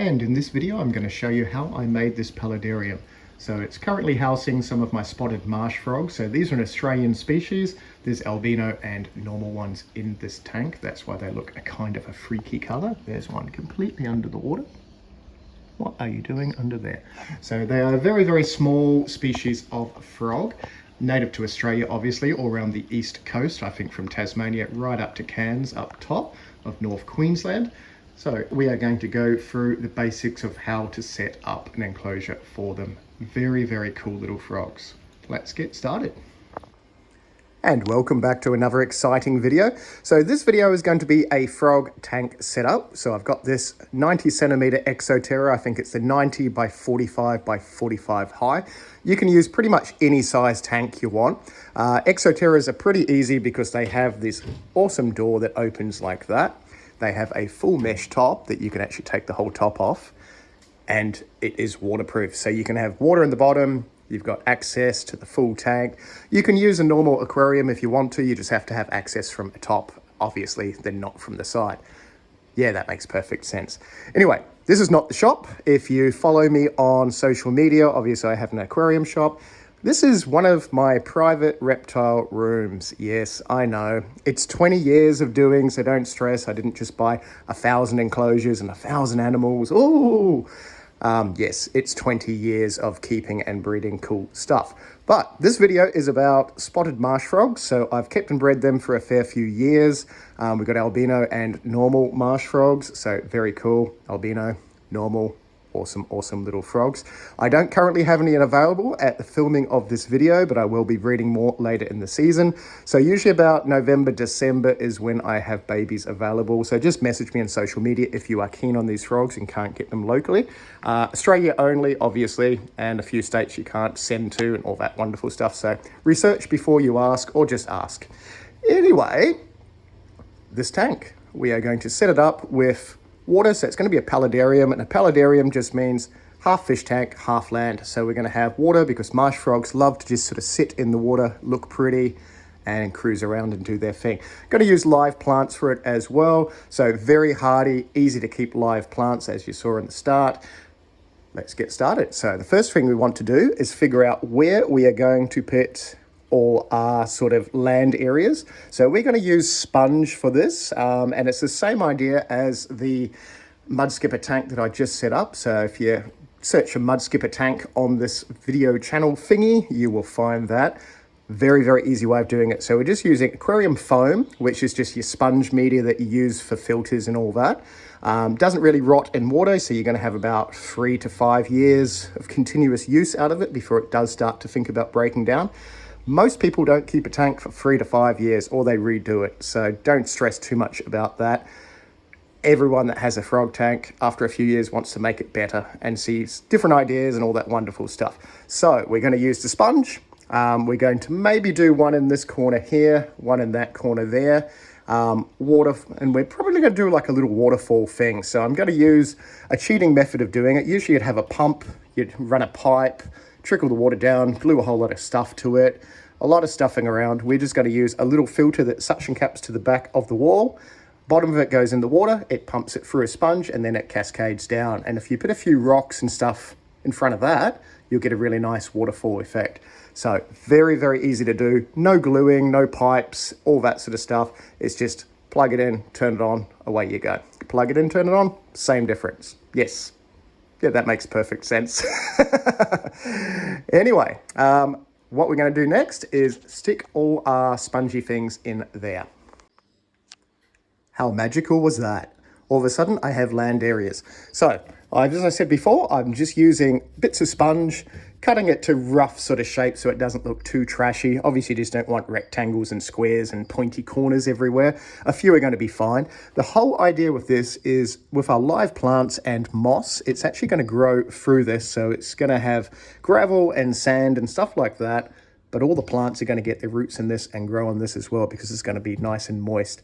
and in this video I'm going to show you how I made this paludarium. So it's currently housing some of my spotted marsh frogs. So these are an Australian species. There's albino and normal ones in this tank. That's why they look a kind of a freaky colour. There's one completely under the water. What are you doing under there? So they are a very, very small species of frog, native to Australia, obviously, all around the east coast, I think from Tasmania right up to Cairns, up top of North Queensland. So we are going to go through the basics of how to set up an enclosure for them. Very, very cool little frogs. Let's get started. And welcome back to another exciting video. So this video is going to be a frog tank setup. So I've got this 90 centimeter Exoterra. I think it's the 90 by 45 by 45 high. You can use pretty much any size tank you want. Exoterras are pretty easy because they have this awesome door that opens like that. They have a full mesh top that you can actually take the whole top off, and it is waterproof. So you can have water in the bottom. You've got access to the full tank. You can use a normal aquarium if you want to. You just have to have access from the top, obviously, then not from the side. Yeah, that makes perfect sense. Anyway, this is not the shop. If you follow me on social media, obviously I have an aquarium shop. This is one of my private reptile rooms. Yes, I know. It's 20 years of doing, so don't stress. I didn't just buy 1,000 enclosures and 1,000 animals. Ooh. Yes, it's 20 years of keeping and breeding cool stuff. But this video is about spotted marsh frogs. So I've kept and bred them for a fair few years. We've got albino and normal marsh frogs. So very cool. Albino, normal, awesome little frogs. I don't currently have any available at the filming of this video, but I will be breeding more later in the season. So usually about November, December is when I have babies available. So just message me on social media if you are keen on these frogs and can't get them locally. Australia only, obviously, and a few states you can't send to and all that wonderful stuff. So research before you ask, or just ask. Anyway, this tank, we are going to set it up with water. So it's going to be a paludarium, and a paludarium just means half fish tank, half land. So we're going to have water because marsh frogs love to just sort of sit in the water, look pretty, and cruise around and do their thing. Going to use live plants for it as well. So very hardy, easy to keep live plants, as you saw in the start. Let's get started. So the first thing we want to do is figure out where we are going to put all our sort of land areas. So we're going to use sponge for this, and it's the same idea as the mud skipper tank that I just set up. So if you search for mud skipper tank on this video channel thingy, you will find that. Very, very easy way of doing it. So we're just using aquarium foam, which is just your sponge media that you use for filters and all that. Doesn't really rot in water, so you're going to have about 3 to 5 years of continuous use out of it before it does start to think about breaking down. Most people don't keep a tank for 3 to 5 years, or they redo it. So don't stress too much about that. Everyone that has a frog tank after a few years wants to make it better and sees different ideas and all that wonderful stuff. So we're going to use the sponge. We're going to maybe do one in this corner here, one in that corner there. Water, and we're probably going to do like a little waterfall thing. So I'm going to use a cheating method of doing it. Usually you'd have a pump, you'd run a pipe, trickle the water down, glue a whole lot of stuff to it, a lot of stuffing around. We're just going to use a little filter that suction caps to the back of the wall. Bottom of it goes in the water, it pumps it through a sponge, and then it cascades down. And if you put a few rocks and stuff in front of that, you'll get a really nice waterfall effect. So very, very easy to do. No gluing, no pipes, all that sort of stuff. It's just plug it in, turn it on, away you go. Plug it in, turn it on, same difference. Yes. Yeah, that makes perfect sense. Anyway, what we're going to do next is stick all our spongy things in there. How magical was that? All of a sudden, I have land areas. So, as I said before, I'm just using bits of sponge, cutting it to rough sort of shape so it doesn't look too trashy. Obviously, you just don't want rectangles and squares and pointy corners everywhere. A few are going to be fine. The whole idea with this is with our live plants and moss, it's actually going to grow through this. So it's going to have gravel and sand and stuff like that. But all the plants are going to get their roots in this and grow on this as well because it's going to be nice and moist.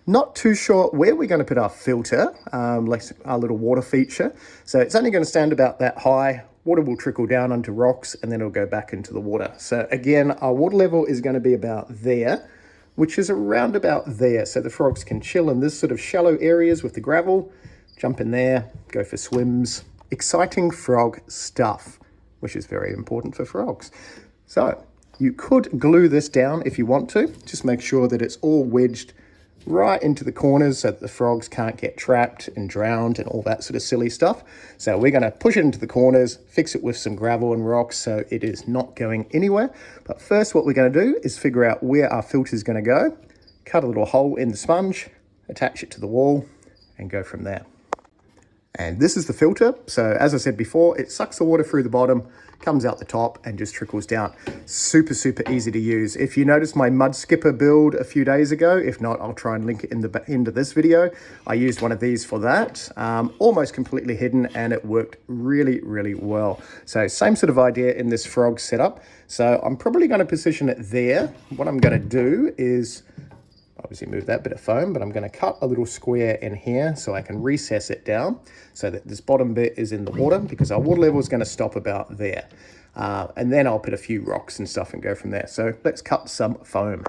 Not too sure where we're going to put our filter, like our little water feature. So it's only going to stand about that high. Water will trickle down onto rocks and then it'll go back into the water. So again, our water level is going to be about there, which is around about there. So the frogs can chill in this sort of shallow areas with the gravel. jump in there, go for swims. Exciting frog stuff, which is very important for frogs. So you could glue this down if you want to. Just make sure that it's all wedged right into the corners so that the frogs can't get trapped and drowned and all that sort of silly stuff. So we're going to push it into the corners, fix it with some gravel and rocks so it is not going anywhere. But first what we're going to do is figure out where our filter is going to go, cut a little hole in the sponge, attach it to the wall and go from there. And this is the filter. So as I said before, it sucks the water through the bottom, comes out the top and just trickles down. Super, super easy to use. If you noticed my mud skipper build a few days ago, if not, I'll try and link it in the end of this video. I used one of these for that, almost completely hidden, and it worked really, really well. So same sort of idea in this frog setup. So I'm probably going to position it there. What I'm going to do is obviously move that bit of foam, but I'm going to cut a little square in here so I can recess it down so that this bottom bit is in the water, because our water level is going to stop about there. And then I'll put a few rocks and stuff and go from there. So let's cut some foam.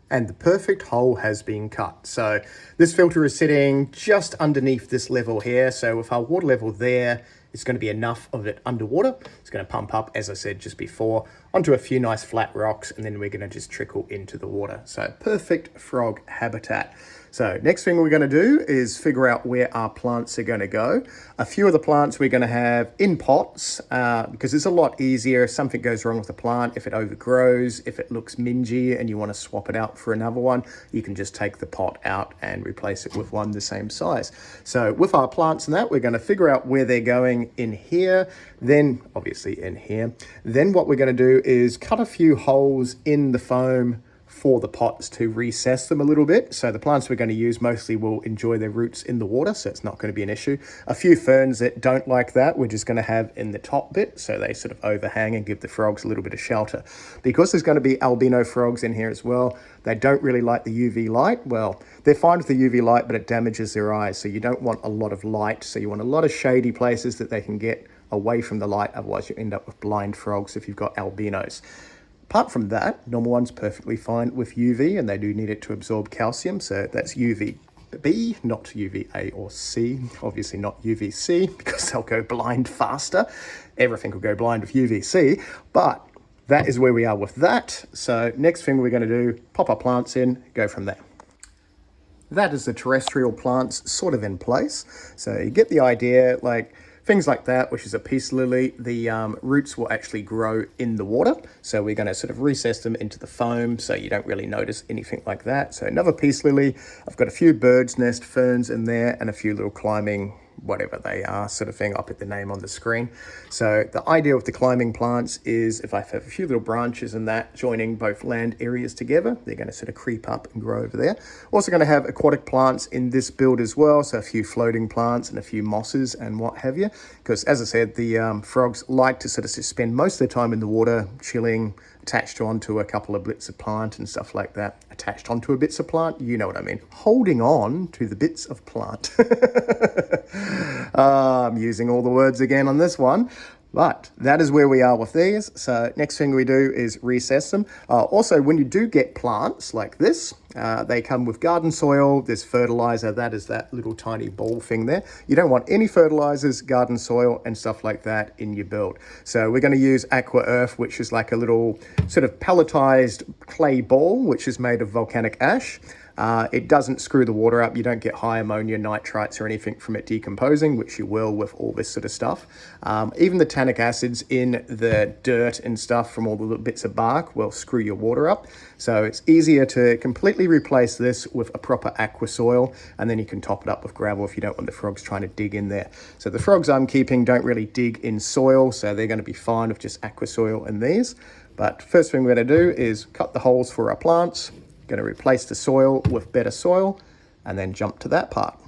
And the perfect hole has been cut. So this filter is sitting just underneath this level here. So with our water level there, it's going to be enough of it underwater. It's going to pump up, as I said just before, onto a few nice flat rocks, and then we're going to just trickle into the water. So perfect frog habitat. So next thing we're going to do is figure out where our plants are going to go. A few of the plants we're going to have in pots because it's a lot easier if something goes wrong with the plant, if it overgrows, if it looks mingy and you want to swap it out for another one, you can just take the pot out and replace it with one the same size. So with our plants and that, we're going to figure out where they're going in here, then obviously in here. Then what we're going to do is cut a few holes in the foam for the pots to recess them a little bit. So the plants we're going to use mostly will enjoy their roots in the water, so it's not going to be an issue. A few ferns that don't like that, we're just going to have in the top bit, so they sort of overhang and give the frogs a little bit of shelter. Because there's going to be albino frogs in here as well, they don't really like the UV light. Well, they're fine with the UV light, but it damages their eyes, so you don't want a lot of light. So you want a lot of shady places that they can get away from the light, otherwise you end up with blind frogs if you've got albinos. Apart from that, normal one's perfectly fine with UV, and they do need it to absorb calcium, so that's UVB, not UVA or C, obviously not UVC, because they'll go blind faster. Everything will go blind with UVC, but that is where we are with that. So next thing we're going to do, pop our plants in, go from there. That is the terrestrial plants sort of in place. So you get the idea, like things like that, which is a peace lily, the roots will actually grow in the water. So we're going to sort of recess them into the foam so you don't really notice anything like that. So another peace lily, I've got a few bird's nest ferns in there and a few little climbing, whatever they are sort of thing. I'll put the name on the screen. So the idea with the climbing plants is if I have a few little branches in that joining both land areas together, they're going to sort of creep up and grow over there. Also going to have aquatic plants in this build as well. So a few floating plants and a few mosses and what have you. Because as I said, the frogs like to sort of spend most of their time in the water, chilling, attached onto a couple of bits of plant and stuff like that. Attached onto a bits of plant, you know what I mean. Holding on to the bits of plant. I'm using all the words again on this one. But that is where we are with these. So next thing we do is recess them. Also, when you do get plants like this, they come with garden soil. There's fertilizer. That is that little tiny ball thing there. You don't want any fertilizers, garden soil, and stuff like that in your build. So we're going to use AQUARIUM, which is like a little sort of pelletized clay ball, which is made of volcanic ash. It doesn't screw the water up. You don't get high ammonia, nitrites or anything from it decomposing, which you will with all this sort of stuff. Even the tannic acids in the dirt and stuff from all the little bits of bark will screw your water up. So it's easier to completely replace this with a proper aqua soil, and then you can top it up with gravel if you don't want the frogs trying to dig in there. So the frogs I'm keeping don't really dig in soil, so they're going to be fine with just aqua soil in these. But first thing we're going to do is cut the holes for our plants. Going to replace the soil with better soil and then jump to that part.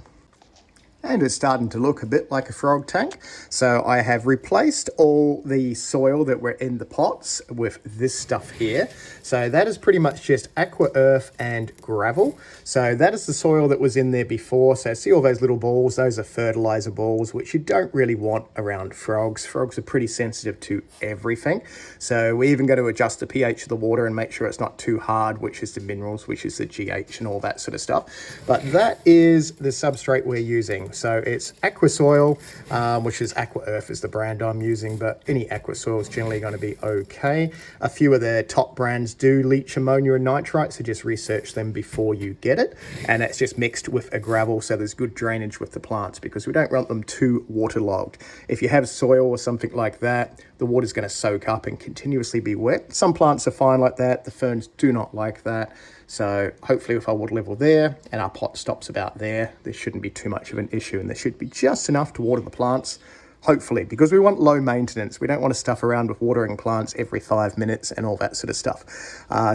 And it's starting to look a bit like a frog tank. So I have replaced all the soil that were in the pots with this stuff here. So that is pretty much just aqua earth and gravel. So that is the soil that was in there before. So see all those little balls, those are fertilizer balls, which you don't really want around frogs. Frogs are pretty sensitive to everything. So we even got to adjust the pH of the water and make sure it's not too hard, which is the minerals, which is the GH and all that sort of stuff. But that is the substrate we're using. So it's AquaSoil, which is AquaEarth is the brand I'm using, but any AquaSoil is generally going to be okay. A few of their top brands do leach ammonia and nitrite, so just research them before you get it. And it's just mixed with a gravel, so there's good drainage with the plants because we don't want them too waterlogged. If you have soil or something like that, the water's going to soak up and continuously be wet. Some plants are fine like that. The ferns do not like that. So hopefully with our water level there and our pot stops about there, there shouldn't be too much of an issue, and there should be just enough to water the plants, hopefully, because we want low maintenance. We don't want to stuff around with watering plants every 5 minutes and all that sort of stuff.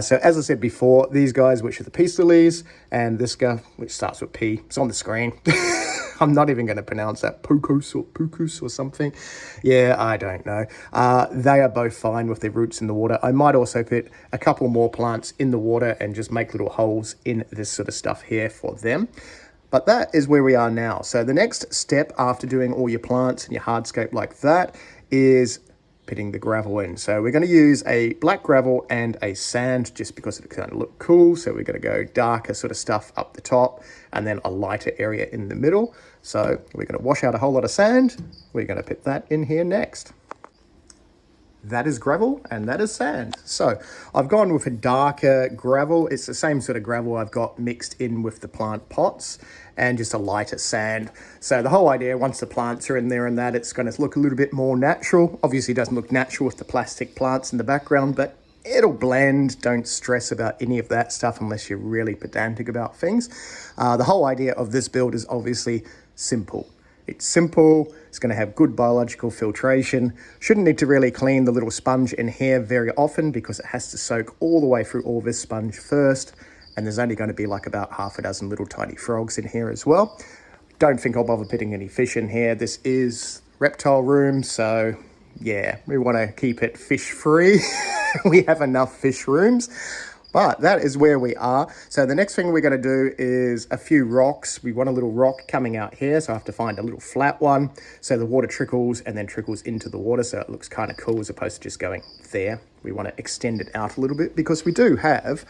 So as I said before, these guys, which are the peace lilies, and this guy, which starts with P, it's on the screen. I'm not even going to pronounce that, Pucus or something. Yeah, I don't know. They are both fine with their roots in the water. I might also put a couple more plants in the water and just make little holes in this sort of stuff here for them. But that is where we are now. So the next step after doing all your plants and your hardscape like that is putting the gravel in. So we're going to use a black gravel and a sand just because it's going to look cool. So we're going to go darker sort of stuff up the top and then a lighter area in the middle. So we're going to wash out a whole lot of sand. We're going to put that in here next. That is gravel and that is sand. So I've gone with a darker gravel. It's the same sort of gravel I've got mixed in with the plant pots and just a lighter sand. So the whole idea, once the plants are in there and that, it's going to look a little bit more natural. Obviously it doesn't look natural with the plastic plants in the background, but it'll blend. Don't stress about any of that stuff unless you're really pedantic about things. The whole idea of this build is obviously simple. It's simple, it's going to have good biological filtration. Shouldn't need to really clean the little sponge in here very often because it has to soak all the way through all this sponge first. And there's only going to be like about half a dozen little tiny frogs in here as well. Don't think I'll bother putting any fish in here. This is reptile room, so yeah, we want to keep it fish free. We have enough fish rooms. But that is where we are. So the next thing we're going to do is a few rocks. We want a little rock coming out here, so I have to find a little flat one so the water trickles and then trickles into the water, so it looks kind of cool as opposed to just going there. We want to extend it out a little bit because we do have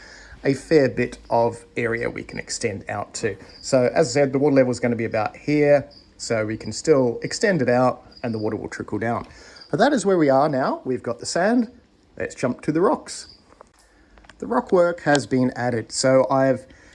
a fair bit of area we can extend out to. So as I said, the water level is going to be about here, so we can still extend it out and the water will trickle down. But that is where we are now. We've got the sand. Let's jump to the rocks. The rock work has been added. So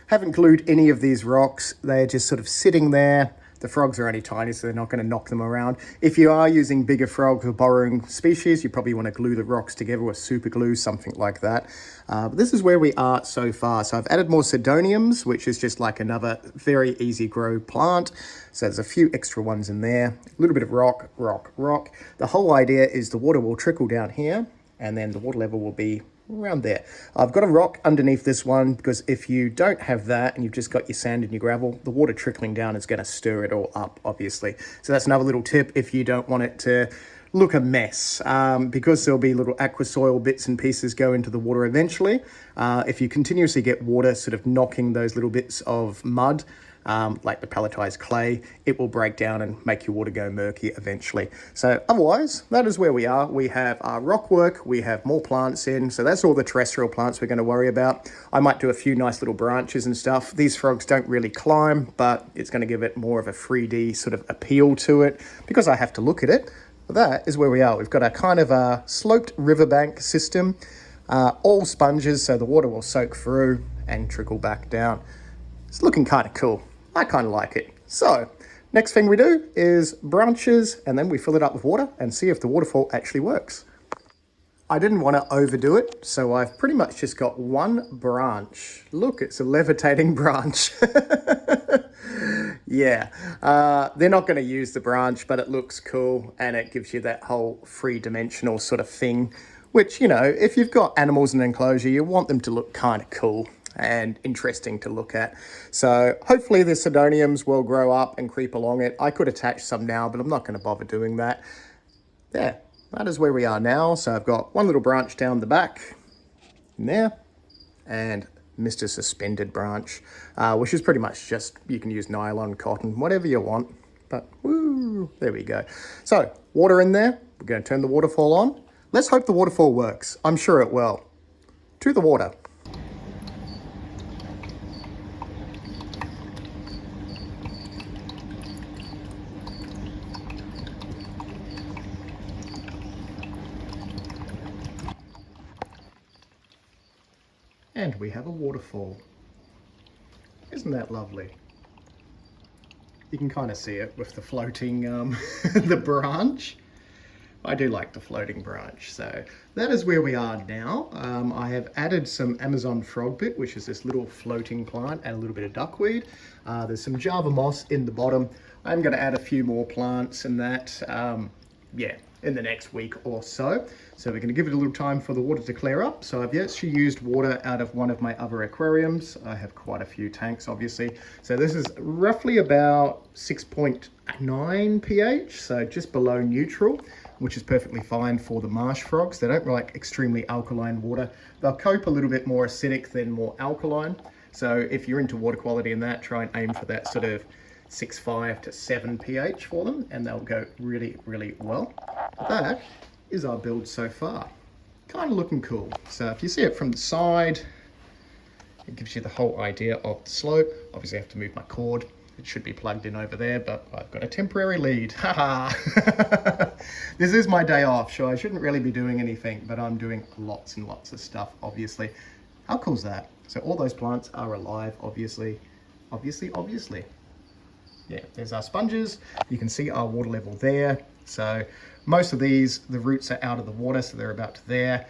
haven't glued any of these rocks. They're just sort of sitting there. The frogs are only tiny, so they're not going to knock them around. If you are using bigger frogs or borrowing species, you probably want to glue the rocks together with super glue, something like that. But this is where we are so far. So I've added more Sidoniums, which is just like another very easy grow plant. So there's a few extra ones in there. A little bit of rock, rock, rock. The whole idea is the water will trickle down here, and then the water level will be around there. I've got a rock underneath this one because if you don't have that and you've just got your sand and your gravel, the water trickling down is going to stir it all up, obviously. So that's another little tip if you don't want it to look a mess, because there'll be little AquaSoil bits and pieces go into the water eventually. If you continuously get water sort of knocking those little bits of mud, like the pelletized clay, it will break down and make your water go murky eventually. So otherwise, that is where we are. We have our rock work, we have more plants in, so that's all the terrestrial plants we're going to worry about. I might do a few nice little branches and stuff. These frogs don't really climb, but it's going to give it more of a 3D sort of appeal to it because I have to look at it. But that is where we are. We've got a kind of a sloped riverbank system, all sponges, so the water will soak through and trickle back down. It's looking kind of cool. I kind of like it. So next thing we do is branches, and then we fill it up with water and see if the waterfall actually works. I didn't want to overdo it, so I've pretty much just got one branch. Look, it's a levitating branch. Yeah, they're not going to use the branch, but it looks cool and it gives you that whole three-dimensional sort of thing, which, you know, if you've got animals in an enclosure, you want them to look kind of cool and interesting to look at. So hopefully the Sidoniums will grow up and creep along it. I could attach some now, but I'm not going to bother doing that. There, that is where we are now. So I've got one little branch down the back in there and Mr. Suspended branch, which is pretty much just, you can use nylon, cotton, whatever you want, but woo, there we go. So water in there, we're going to turn the waterfall on. Let's hope the waterfall works. I'm sure it will. To the water. And we have a waterfall. Isn't that lovely? You can kind of see it with the floating, the branch. I do like the floating branch. So that is where we are now. I have added some Amazon frog bit, which is this little floating plant, and a little bit of duckweed. There's some Java moss in the bottom. I'm going to add a few more plants and that, yeah, in the next week or so. So we're going to give it a little time for the water to clear up. So I've actually used water out of one of my other aquariums. I have quite a few tanks, obviously. So this is roughly about 6.9 pH, so just below neutral, which is perfectly fine for the marsh frogs. They don't like extremely alkaline water. They'll cope a little bit more acidic than more alkaline. So if you're into water quality and that, try and aim for that sort of 6.5 to 7 pH for them, and they'll go really, really well. That is our build so far. Kind of looking cool. So if you see it from the side, it gives you the whole idea of the slope. Obviously I have to move my cord. It should be plugged in over there, but I've got a temporary lead. Haha. This is my day off, so I shouldn't really be doing anything, but I'm doing lots and lots of stuff, obviously. How cool is that? So all those plants are alive, obviously. Obviously. Yeah, there's our sponges. You can see our water level there. So most of these, the roots are out of the water, so they're about to there.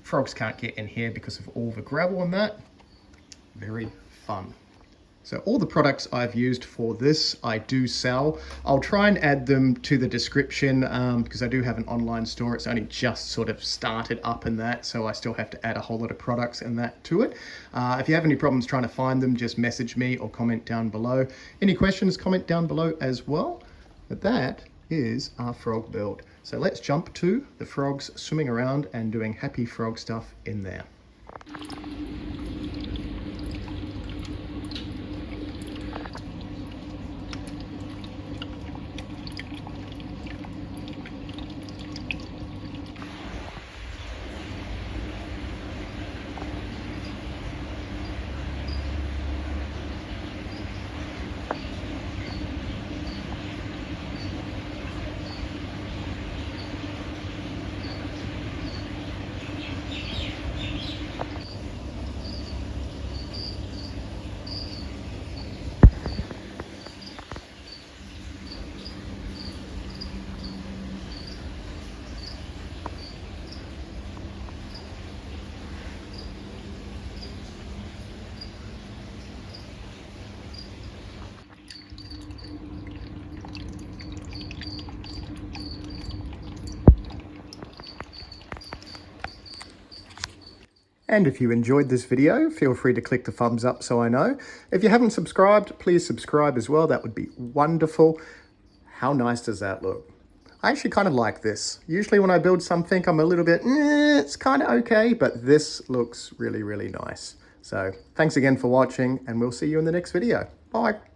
Frogs can't get in here because of all the gravel and that. Very fun. So all the products I've used for this, I do sell. I'll try and add them to the description because I do have an online store. It's only just sort of started up in that, so I still have to add a whole lot of products and that to it. If you have any problems trying to find them, just message me or comment down below. Any questions, comment down below as well. But that is our frog build. So let's jump to the frogs swimming around and doing happy frog stuff in there. And if you enjoyed this video, feel free to click the thumbs up so I know. If you haven't subscribed, please subscribe as well. That would be wonderful. How nice does that look? I actually kind of like this. Usually when I build something, I'm a little bit, it's kind of okay, but this looks really, really nice. So thanks again for watching, and we'll see you in the next video. Bye.